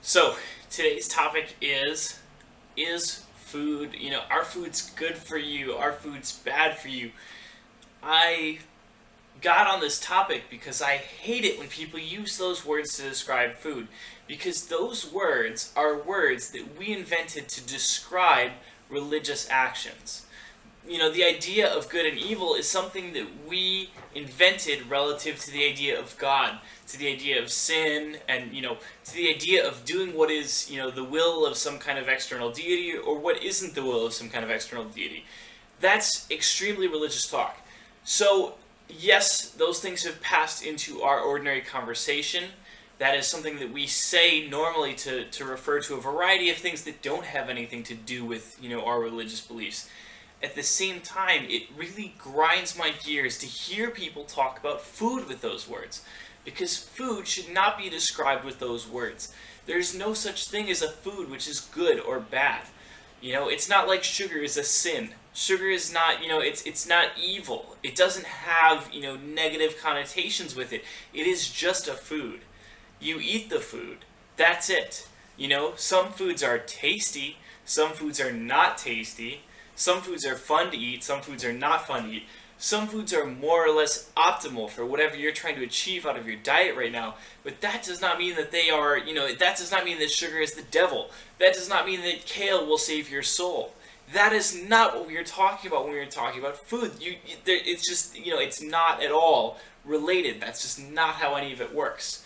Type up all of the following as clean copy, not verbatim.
So today's topic is food, our food's good for you, our food's bad for you. I got on this topic because I hate it when people use those words to describe food, because those words are words that we invented to describe religious actions. The idea of good and evil is something that we invented relative to the idea of God, to the idea of sin, and, to the idea of doing what is, the will of some kind of external deity or what isn't the will of some kind of external deity. That's extremely religious talk. So, yes, those things have passed into our ordinary conversation. That is something that we say normally to refer to a variety of things that don't have anything to do with, our religious beliefs. At the same time, it really grinds my gears to hear people talk about food with those words, because food should not be described with those words. There's no such thing as a food which is good or bad. It's not like sugar is a sin. Sugar is not, it's not evil. It doesn't have, negative connotations with it. It is just a food. You eat the food. That's it. Some foods are tasty. Some foods are not tasty. Some foods are fun to eat, some foods are not fun to eat. Some foods are more or less optimal for whatever you're trying to achieve out of your diet right now. But that does not mean that they are, that does not mean that sugar is the devil. That does not mean that kale will save your soul. That is not what we are talking about when we are talking about food. It's just, it's not at all related. That's just not how any of it works.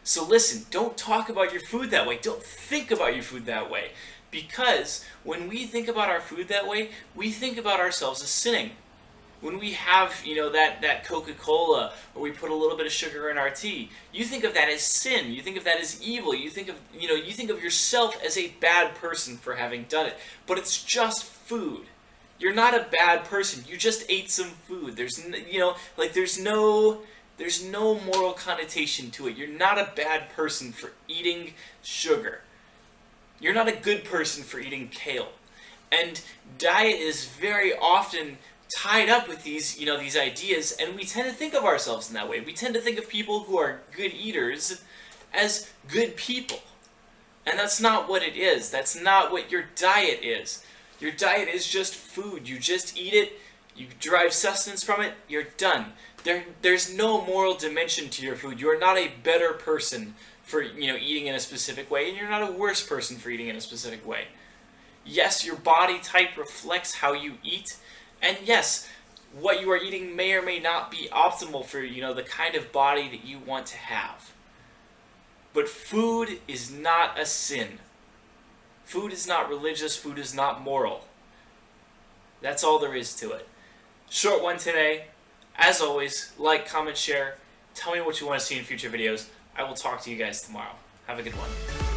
So listen, don't talk about your food that way. Don't think about your food that way. Because when we think about our food that way, we think about ourselves as sinning. When we have, that Coca-Cola, or we put a little bit of sugar in our tea, you think of that as sin. You think of that as evil. You think of yourself as a bad person for having done it. But it's just food. You're not a bad person. You just ate some food. There's no moral connotation to it. You're not a bad person for eating sugar. You're not a good person for eating kale. And diet is very often tied up with these ideas, and we tend to think of ourselves in that way. We tend to think of people who are good eaters as good people. And that's not what it is. That's not what your diet is. Your diet is just food. You just eat it, you derive sustenance from it, you're done. There's no moral dimension to your food. You're not a better person for eating in a specific way, and you're not a worse person for eating in a specific way. Yes, your body type reflects how you eat, and yes, what you are eating may or may not be optimal for the kind of body that you want to have. But food is not a sin. Food is not religious. Food is not moral. That's all there is to it. Short one today. As always, like, comment, share. Tell me what you want to see in future videos. I will talk to you guys tomorrow. Have a good one.